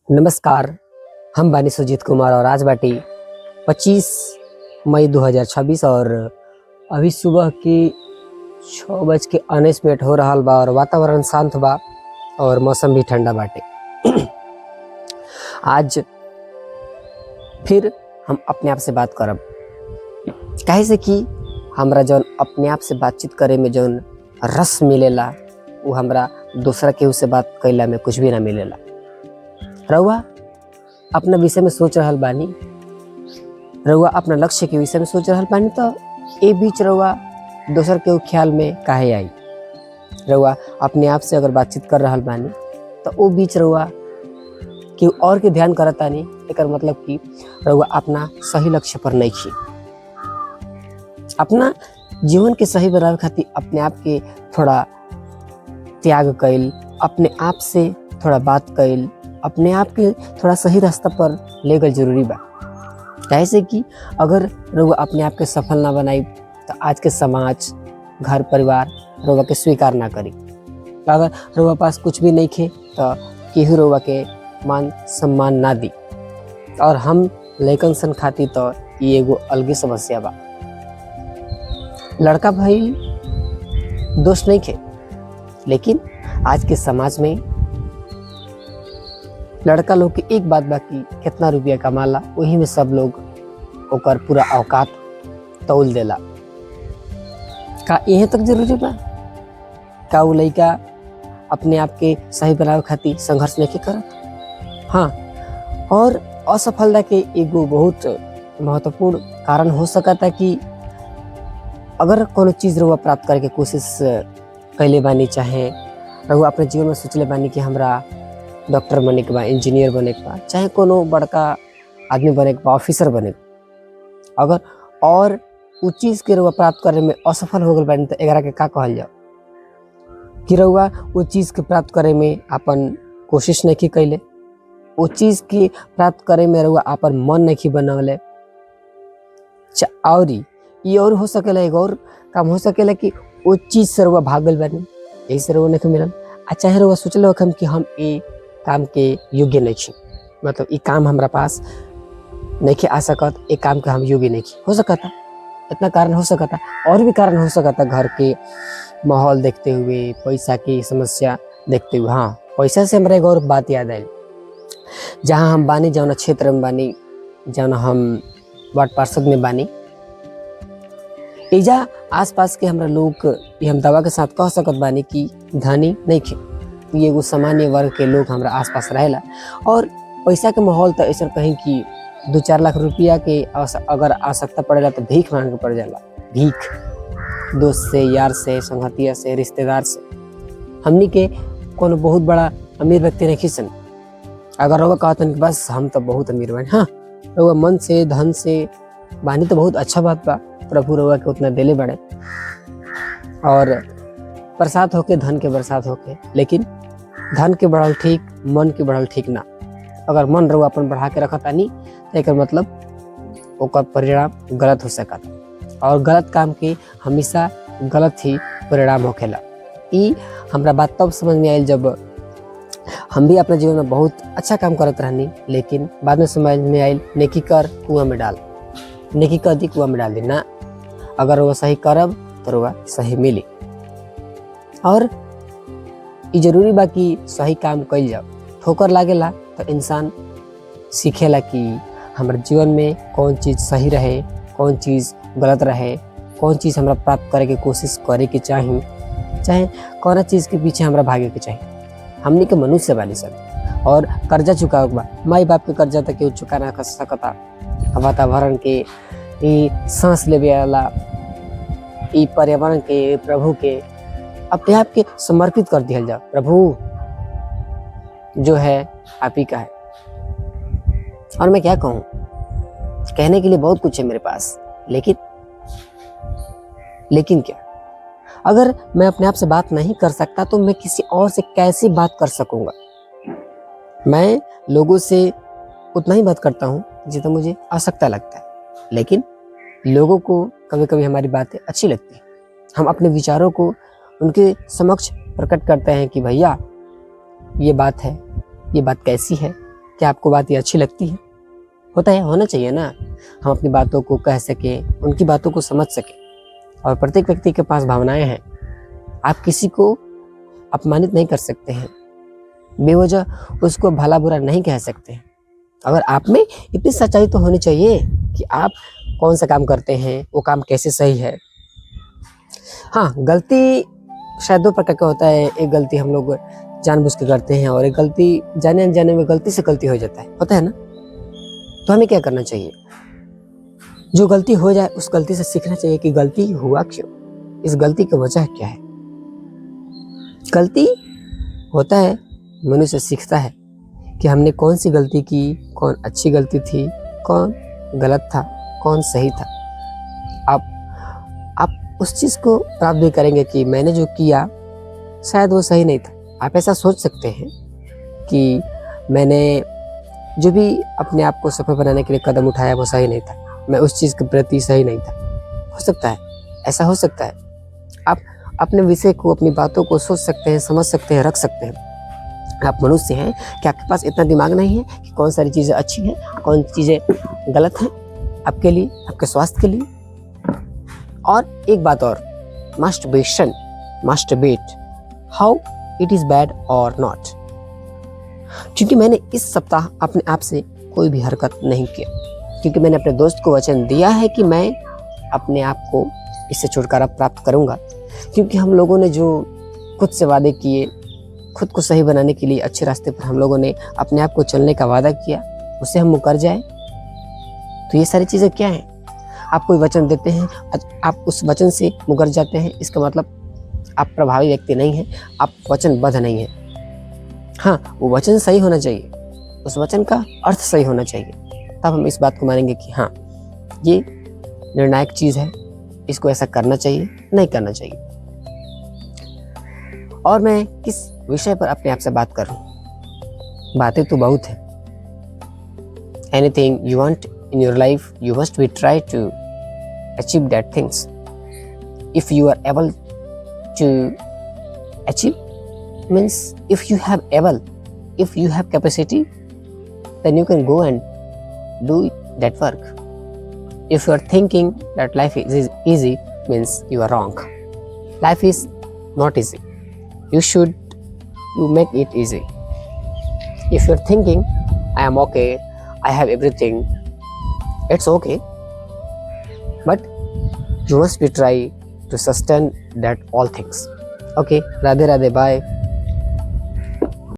नमस्कार। हम बानी सुजीत कुमार और आज बाटी 25 मई 2026 और अभी सुबह की 6:19 हो रहल बा और वातावरण शांत बा और मौसम भी ठंडा बाटे। आज फिर हम अपने आप से बात करब, काहे से कि हमरा जौन अपने आप से बातचीत करे में जौन रस मिलेला वो हमरा दूसरा केहू से बात कैला में कुछ भी ना मिलेला। रउआ अपना विषय में सोच रहल बानी, रउआ अपना लक्ष्य के विषय में सोच रहल बानी, तो ए बीच रउआ दोसर के ख्याल में काहे आई। रउआ अपने आप से अगर बातचीत कर रहल बानी तो ओ बीच रउआ केहू और के ध्यान करतानी, एकर मतलब कि रउआ अपना सही लक्ष्य पर नहीं खी। अपना जीवन के सही बनावे खातिर अपने आप के थोड़ा त्याग कैल, अपने आप से थोड़ा बात कैल, अपने आप के थोड़ा सही रास्ता पर ले गल जरूरी बा। कैसे कि अगर रउआ अपने आप के सफल ना बनाई तो आज के समाज, घर परिवार रउआ के स्वीकार ना करी। अगर रउआ पास कुछ भी नहीं खे तो केहू रउआ के मान सम्मान ना दी। और हम लइकन सन खातिर तो ये एगो अलगे समस्या बा। लड़का भाई दोस्त नहीं खे, लेकिन आज के समाज में लड़का लोग के एक बात बाकी कितना रुपया कमाला, वही में सब लोग ओकर पूरा औकात तौल देला। का यहीं तक जरूरी बा? का वो लड़का अपने आप के सही बनावे खातिर संघर्ष नहीं करत? हाँ, और असफलता के एगो बहुत महत्वपूर्ण कारण हो सकता कि अगर कोनो चीज रउआ प्राप्त करे के कोशिश कैले बानी, चाहे रउआ अपने जीवन में सोचले बानी कि हमरा डॉक्टर बने के बा, इंजीनियर बने के बा, चाहे कोनो बड़का आदमी बने के बा, ऑफिसर बने के बा, अगर और उ चीज के रउआ प्राप्त करे में असफल हो गल बानी तो एकरा के का कहल जाओ कि रउआ वो चीज के प्राप्त करे में अपन कोशिश नहीं कैले, वो चीज के प्राप्त करे में रउआ अपन मन नहीं बनवले। और ये और हो सकेला, एक और काम हो सकेला कि वो चीज से रउआ भागल बानी, यही से रउआ नहीं मिलल। चाहे रउआ सोचले हम कि हम ये काम के योग्य नहीं छी, मतलब ये काम हमरा पास नहीं आ सकत, एक काम के हम योग्य नहीं हो सकता। इतना कारण हो सकता, और भी कारण हो सकता, घर के माहौल देखते हुए, पैसा की समस्या देखते हुए। हाँ, पैसा से हमरा एक और बात याद आई। जहाँ हम बानी, जौन क्षेत्र में बानी, जौन हम वार्ड पार्षद में बानी, एजा आसपास के हमरा लोग ये हम दावा के साथ कह सकत बानी कि धनी नहीं खे। ये एगो सामान्य वर्ग के लोग हमरा आसपास रहेला और पैसा के माहौल तो ऐसा कहीं कि 2-4 लाख रुपया के अगर आवश्यकता पड़ेला तो भीख मांग के पड़ जाला। भीख दोस्त से, यार से, संगतिया से, रिश्तेदार से। हमनी के कोनो बहुत बड़ा अमीर व्यक्ति नहीं खिसन। अगर रउआ कहतन कि बस हम तो बहुत अमीर बानी, हाँ रउआ मन से, धन से बानी तो बहुत अच्छा बात बा, प्रभु रउआ के उतना देले बड़े और बरसात होके, धन के बरसात होके। लेकिन धन के बढ़ल ठीक, मन के बढ़ल ठीक ना। अगर मन रउआ अपन बढ़ा के रखतानी तो एकर मतलब ओकर परिणाम गलत हो सकता और गलत काम के हमेशा गलत ही परिणाम होखेला। ई हमरा बात तब समझ में आयल जब हम भी अपने जीवन में बहुत अच्छा काम करत रहनी, लेकिन बाद में समझ में आयल नेकी कर कुआं में डाल, नेकी कर दी कुआं में डाल दी ना। अगर वो सही करब तो वो सही मिली। और ये जरूरी बा कि सही काम कइल जाओ। ठोकर लागेला तो इंसान सीखेला कि हमारे जीवन में कौन चीज़ सही रहे, कौन चीज़ गलत रहे, कौन चीज़ हमरा प्राप्त करे के कोशिश करे के चाही, चाहे कौन चीज़ के पीछे हमरा भागे के चाही। हमनी के मनुष्य बानी सब और कर्जा चुकावे बा। माई बाप के कर्जा तक केहू चुका ना सकता। वातावरण के, सांस लेवे वाला, पर्यावरण के, प्रभु के अपने आप के समर्पित कर दिया जाओ। प्रभु जो है आप ही का है। और मैं क्या कहूँ, कहने के लिए बहुत कुछ है मेरे पास, लेकिन क्या, अगर मैं अपने आप से बात नहीं कर सकता तो मैं किसी और से कैसे बात कर सकूंगा। मैं लोगों से उतना ही बात करता हूँ जितना मुझे आवश्यकता लगता है, लेकिन लोगों को कभी कभी हमारी बातें अच्छी लगती है। हम अपने विचारों को उनके समक्ष प्रकट करते हैं कि भैया ये बात है, ये बात कैसी है, क्या आपको बात ये अच्छी लगती है? होता है, होना चाहिए ना। हम अपनी बातों को कह सकें, उनकी बातों को समझ सकें। और प्रत्येक व्यक्ति के पास भावनाएं हैं। आप किसी को अपमानित नहीं कर सकते हैं, बेवजह उसको भला बुरा नहीं कह सकते हैं। अगर आप में इतनी सच्चाई तो होनी चाहिए कि आप कौन सा काम करते हैं, वो काम कैसे सही है। हाँ, गलती शायद दो प्रकार का होता है। एक गलती हम लोग जानबूझ के करते हैं और एक गलती जाने अनजाने में गलती से गलती हो जाता है, होता है ना। तो हमें क्या करना चाहिए? जो गलती हो जाए उस गलती से सीखना चाहिए कि गलती हुआ क्यों, इस गलती की वजह क्या है। गलती होता है, मनुष्य सीखता है कि हमने कौन सी गलती की, कौन अच्छी गलती थी, कौन गलत था, कौन सही था। आप उस चीज़ को प्राप्त भी करेंगे कि मैंने जो किया शायद वो सही नहीं था। आप ऐसा सोच सकते हैं कि मैंने जो भी अपने आप को सफल बनाने के लिए कदम उठाया वो सही नहीं था, मैं उस चीज़ के प्रति सही नहीं था। हो सकता है, ऐसा हो सकता है। आप अपने विषय को, अपनी बातों को सोच सकते हैं, समझ सकते हैं, रख सकते हैं। आप मनुष्य हैं कि आपके पास इतना दिमाग नहीं है कि कौन सारी चीज़ें अच्छी हैं, कौन चीज़ें गलत हैं आपके लिए, आपके स्वास्थ्य के लिए। और एक बात और, masturbation, masturbate, how it is bad और नॉट। क्योंकि मैंने इस सप्ताह अपने आप से कोई भी हरकत नहीं किया, क्योंकि मैंने अपने दोस्त को वचन दिया है कि मैं अपने आप को इससे छुटकारा प्राप्त करूंगा। क्योंकि हम लोगों ने जो खुद से वादे किए, खुद को सही बनाने के लिए अच्छे रास्ते पर हम लोगों ने अपने आप को चलने का वादा किया, उससे हम मुकर जाए। तो ये सारी चीज़ें क्या हैं? आप कोई वचन देते हैं, आप उस वचन से मुकर जाते हैं, इसका मतलब आप प्रभावी व्यक्ति नहीं हैं, आप वचनबद्ध नहीं हैं। हाँ, वो वचन सही होना चाहिए, उस वचन का अर्थ सही होना चाहिए, तब हम इस बात को मानेंगे कि हाँ, ये निर्णायक चीज़ है, इसको ऐसा करना चाहिए, नहीं करना चाहिए। और मैं किस विषय पर अपने आप से बात करूं? बातें तो बहुत हैं। Anything you want in your life, you must be try to achieve that things. If you are able to achieve, means if you have capacity, then you can go and do that work. If you are thinking that life is easy, means you are wrong. Life is not easy. You make it easy. If you're thinking I am okay, I have everything, it's okay, but you must be try to sustain that all things. Okay, Radhe Radhe, bye.